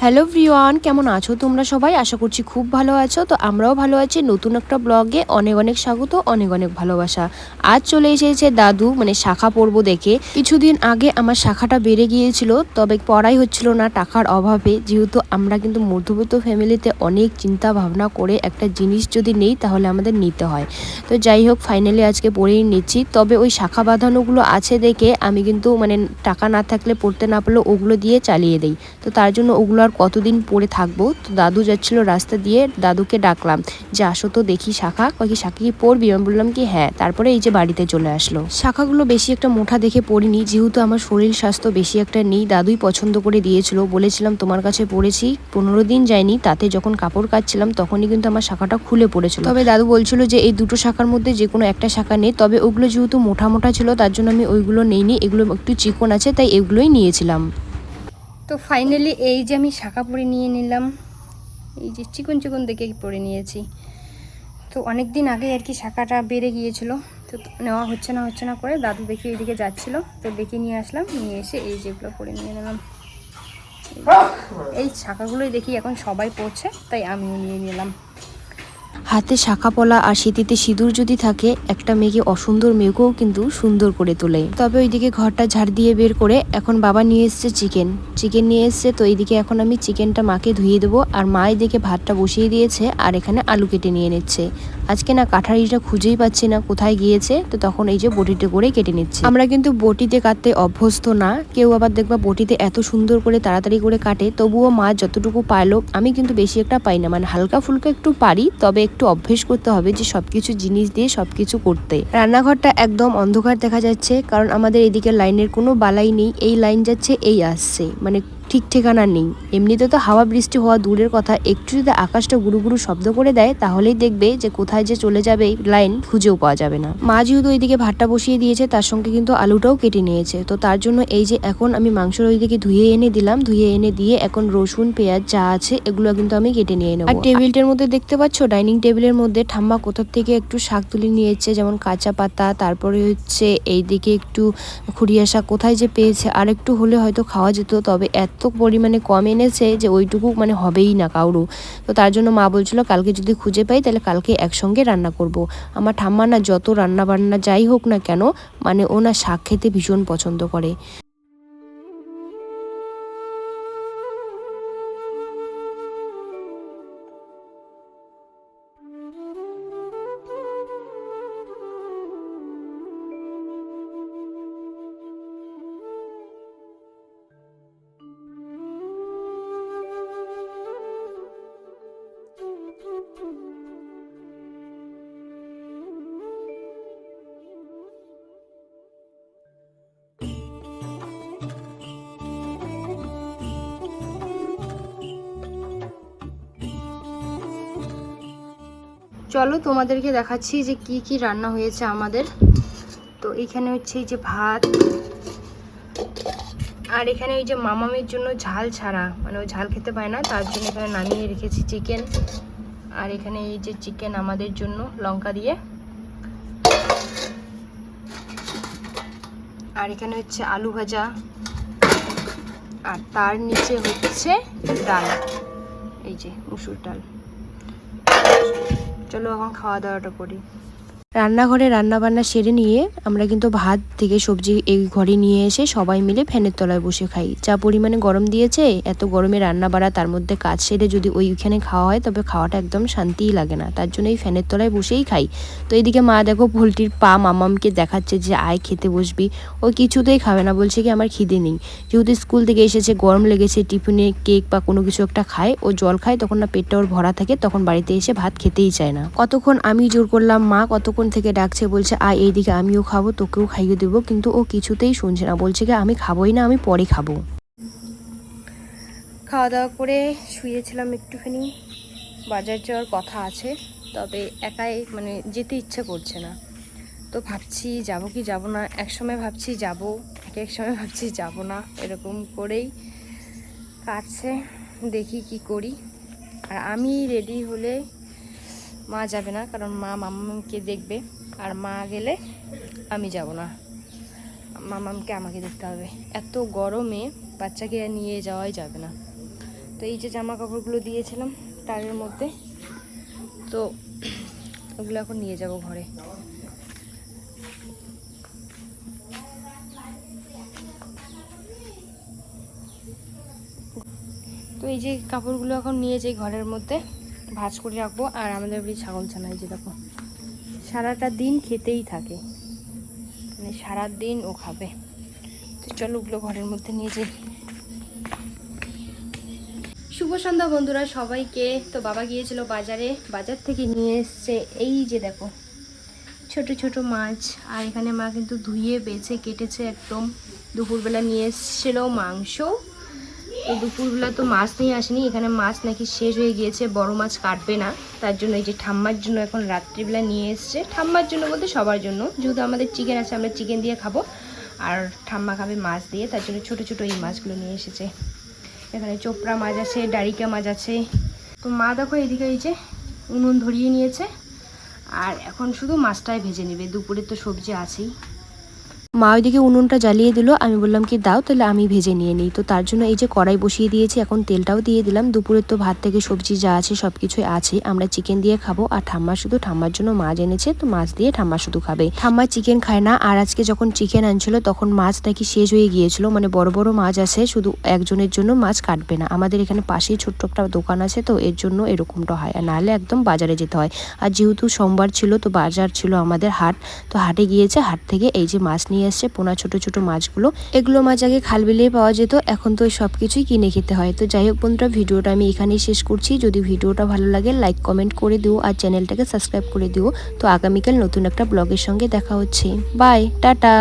Hello everyone, কেমন আছো তোমরা সবাই? আশা করছি খুব ভালো আছো। তো আমরাও ভালো আছি। নতুন একটা ব্লগে অনেক অনেক স্বাগত, অনেক অনেক ভালোবাসা। আজ চলে এসেছে দাদু, মানে শাখা পরবো দেখে। কিছুদিন আগে আমার শাখাটা বেড়ে গিয়েছিল, তবে পড়াই হচ্ছিল না টাকার অভাবে। যেহেতু আমরা কিন্তু মধ্যবিত্ত ফ্যামিলিতে অনেক চিন্তা ভাবনা করে একটা জিনিস যদি নেই তাহলে আমাদের নিতে হয়। তো যাই হোক, ফাইনালি আজকে পরেই নিচ্ছি। তবে ওই শাখা বাঁধানোগুলো আছে দেখে আমি কিন্তু টাকা না থাকলে পড়তে না পারলে ওগুলো দিয়ে চালিয়ে দিই। তো তার জন্য ওগুলো আর কতদিন পরে থাকবো। তো দাদু যাচ্ছিল রাস্তা দিয়ে, দাদুকে ডাকলাম যে আসো তো দেখি শাখা। কয়েক শাখা কি পরবি? আমি বললাম কি হ্যাঁ। তারপরে এই যে বাড়িতে চলে আসলো। শাখাগুলো বেশি একটা মোটা দেখে পরিনি, যেহেতু আমার শরীর স্বাস্থ্য বেশি একটা নেই। দাদুই পছন্দ করে দিয়েছিল, বলেছিলাম তোমার কাছে পড়েছি 15 দিন যায়নি, তাতে যখন কাপড় কাচ্ছিলাম তখনই কিন্তু আমার শাখাটা খুলে পড়েছিল। তবে দাদু বলছিল যে এই দুটো শাখার মধ্যে যে কোনো একটা শাখা নেই। তবে ওগুলো যেহেতু মোটা মোটা ছিল তার জন্য আমি ওইগুলো নেইনি, এগুলো একটু চিকন আছে তাই এগুলোই নিয়েছিলাম। তো ফাইনালি এই যে আমি শাখা পরে নিয়ে নিলাম, এই যে চিকন চিকন দেখে পরে নিয়েছি। তো অনেক দিন আগে আর কি শাখাটা বেড়ে গিয়েছিল, তো নেওয়া হচ্ছে না করে দাদু দেখি এইদিকে যাচ্ছিল, তো দেখে নিয়ে আসলাম। নিয়ে এসে এই যেগুলো পরে নিয়ে নিলাম। এই শাখাগুলোই দেখি এখন সবাই পরছে, তাই আমিও নিয়ে নিলাম। হাতে শাখা পলা আর সিঁথিতে সিঁদুর যদি থাকে, একটা মেয়েকে অসুন্দর মেয়েকেও কিন্তু সুন্দর করে তোলে। তবে ওইদিকে ঘরটা ঝাড় দিয়ে বের করে এখন বাবা নিয়ে এসছে চিকেন নিয়ে এসছে। তো এইদিকে এখন আমি চিকেনটা মাকে ধুয়ে দেবো, আর মা এদিকে ভাতটা বসিয়ে দিয়েছে আর এখানে আলু কেটে নিয়ে নিচ্ছে। আজকে না কাঠারিটা খুঁজেই পাচ্ছি না কোথায় গিয়েছে, তো তখন এই যে বটিতে করে কেটে নিচ্ছে। আমরা কিন্তু বটিতে কাটতে অভ্যস্ত না, কেউ আবার দেখবা বটিতে এত সুন্দর করে তাড়াতাড়ি করে কাটে। তবুও মা যতটুকু পারলো, আমি কিন্তু বেশি একটা পাই না, হালকা ফুলকা একটু পারি। তবে একটু অভ্যেস করতে হবে যে সবকিছু জিনিস দিয়ে সবকিছু করতে। রান্নাঘরটা একদম অন্ধকার দেখা যাচ্ছে, কারণ আমাদের এদিকে লাইনের কোনো বালাই নেই। এই লাইন যাচ্ছে এই আসছে, ঠিক ঠিকানা নেই। এমনিতে তো হাওয়া বৃষ্টি হওয়া দূরের কথা, একটু যদি আকাশটা গুরু গুরু শব্দ করে দেয় তাহলেই দেখবে যে কোথায় যে চলে যাবে লাইন খুঁজেও পাওয়া যাবে না। মা যেহেতু ওইদিকে ভাতটা বসিয়ে দিয়েছে, তার সঙ্গে কিন্তু আলুটাও কেটে নিয়েছে। তো তার জন্য এই যে এখন আমি মাংসের ওইদিকে ধুয়ে এনে দিলাম, ধুয়ে এনে দিয়ে এখন রসুন পেঁয়াজ যা আছে এগুলো কিন্তু আমি কেটে নিয়ে নেবো। আর টেবিলটার মধ্যে দেখতে পাচ্ছ, ডাইনিং টেবিলের মধ্যে ঠাম্মা কোথার থেকে একটু শাক তুলে নিয়েছে, যেমন কাঁচা পাতা, তারপরে হচ্ছে এইদিকে একটু খুঁড়িয়া শাক কোথায় যে পেয়েছে, আর একটু হলে হয়তো খাওয়া যেত। তবে এত পরিমাণে কম এনেছে যে ওইটুকু হবেই না কাউরু। তো তার জন্য মা বলছিল কালকে যদি খুঁজে পাই তাহলে কালকে একসঙ্গে রান্না করব। আমার ঠাম্মা না যত রান্না বান্না যাই হোক না কেন, ও না শাক খেতে ভীষণ পছন্দ করে। চলো তোমাদেরকে দেখাচ্ছি যে কি কি রান্না হয়েছে আমাদের। তো এখানে হচ্ছে এই যে ভাত, আর এখানে ওই যে মামামের জন্য ঝাল ছাড়া, ও ঝাল খেতে পায় না, তার জন্য এখানে নামিয়ে রেখেছি চিকেন। আর এখানে এই যে চিকেন আমাদের জন্য লঙ্কা দিয়ে। আর এখানে হচ্ছে আলু ভাজা, আর তার নিচে হচ্ছে ডাল, এই যে মুসুর ডাল। চলো এখন খাওয়া দাওয়াটা করি। রান্নাঘরে রান্নাবান্না সেরে নিয়ে আমরা কিন্তু ভাত থেকে সবজি এই ঘরে নিয়ে এসে সবাই মিলে ফ্যানের তলায় বসে খাই। যা পরিমাণে গরম দিয়েছে, এত গরমে রান্না বাড়া, তার মধ্যে কাজ সেরে যদি ওইখানে খাওয়া হয় তবে খাওয়াটা একদম শান্তিই লাগে না। তার জন্য এই ফ্যানের তলায় বসেই খাই। তো এইদিকে মা দেখো পোলট্রির পা মামামকে দেখাচ্ছে যে আয় খেতে বসবি। ও কিছুতেই খাবে না, বলছে কি আমার খিদে নেই। যেহেতু স্কুল থেকে এসেছে, গরম লেগেছে, টিফিনে কেক বা কোনো কিছু একটা খায়, ও জল খায়, তখন না পেটটা ওর ভরা থাকে, তখন বাড়িতে এসে ভাত খেতেই চায় না। কতক্ষণ আমি জোর করলাম, মা কতক্ষণ থেকে ডাকছে, বলছে আয় এইদিকে আমিও খাবো, তোকেও খাইয়ে দেবো, কিন্তু ও কিছুতেই শুনছে না, বলছে কি আমি খাবোই না, আমি পরে খাবো। খাওয়া দাওয়া করে শুয়েছিলাম একটুখানি, বাজার যাওয়ার কথা আছে, তবে একাই যেতে ইচ্ছে করছে না। তো ভাবছি যাব কি যাব না, এক সময় ভাবছি যাব, এক সময় ভাবছি যাব না, এরকম করেই কাটছে। দেখি কি করি। আর আমি রেডি হলে মা যাবে না, কারণ মা মামাকে দেখবে, আর মা গেলে আমি যাব না, মামামকে আমাকে দেখতে হবে। এত গরমে বাচ্চাকে নিয়ে যাওয়াই যাবে না, তো এই যে জামা কাপড়গুলো দিয়েছিলাম তারের মধ্যে, তো ওগুলো এখন নিয়ে যাব ঘরে। তো এই যে কাপড়গুলো এখন নিয়ে যাই ঘরের মধ্যে, ভাঁজ করে রাখবো। আর আমাদের বাড়ি ছাগল ছানা, এই যে দেখো সারাটা দিন খেতেই থাকে, মানে সারা দিন ও খাবে। তো চলো ওগুলো ঘরের মধ্যে নিয়ে যাই। শুভ সন্ধ্যা বন্ধুরা সবাইকে। তো বাবা গিয়েছিল বাজারে, বাজার থেকে নিয়ে এসছে এই যে দেখো ছোট ছোট মাছ। আর এখানে মা কিন্তু ধুয়ে বেছে কেটেছে একদম। দুপুরবেলা নিয়ে এসেছিল মাংস। তো দুপুরবেলা তো মাছ নিয়ে আসেনি, এখানে মাছ নাকি শেষ হয়ে গিয়েছে, বড় মাছ কাটবে না, তার জন্য এই যে ঠাম্মার জন্য এখন রাত্রিবেলা নিয়ে এসছে। ঠাম্মার জন্য বলতে সবার জন্য, যেহেতু আমাদের চিকেন আছে আমরা চিকেন দিয়ে খাবো, আর ঠাম্মা খাবে মাছ দিয়ে, তার জন্য ছোট ছোট এই মাছগুলো নিয়ে এসেছে। এখানে চোপড়া মাছ আছে, ডারিকা মাছ আছে। তো মা দেখো এদিকে এই যে উনুন ধরিয়ে নিয়েছে, আর এখন শুধু মাছটাই ভেজে নেবে, দুপুরে তো সবজি আছেই। মা ওইদিকে উনুনটা জ্বালিয়ে দিল, আমি বললাম কি দাও তাহলে আমি ভেজে নিয়ে নিই। তো তার জন্য এই যে কড়াই বসিয়ে দিয়েছি, এখন তেলটাও দিয়ে দিলাম। দুপুরের তো ভাত থেকে সবজি যা আছে সব কিছুই আছে, আমরা চিকেন দিয়ে খাবো। আর ঠাম্মা শুধু ঠাম্মার জন্য মাছ এনেছে, তো মাছ দিয়ে ঠাম্মা শুধু খাবে। ঠাম্মা চিকেন খায় না, আর আজকে যখন চিকেন আনছিল তখন মাছ নাকি শেষ হয়ে গিয়েছিল, মানে বড় বড় মাছ আছে, শুধু একজনের জন্য মাছ কাটবে না। আমাদের এখানে পাশেই ছোট্ট একটা দোকান আছে, তো এর জন্য এরকমটা হয়, আর নাহলে একদম বাজারে যেতে হয়। আর যেহেতু সোমবার ছিল তো বাজার ছিল আমাদের হাট, তো হাটে গিয়েছে, হাট থেকে এই যে মাছ নিয়ে এসছে, পোনা ছোট ছোট মাছগুলো। এগুলো মাছ আগে খাল বিলেই পাওয়া যেত, এখন তো সব কিছুই কিনে খেতে হয়। তো যাই হোক বন্ধুরা, ভিডিওটা আমি এখানেই শেষ করছি। যদি ভিডিওটা ভালো লাগে লাইক কমেন্ট করে দিও, আর চ্যানেলটাকে সাবস্ক্রাইব করে দিও। তো আগামীকাল নতুন একটা ব্লগের সঙ্গে দেখা হচ্ছে। Bye, tata.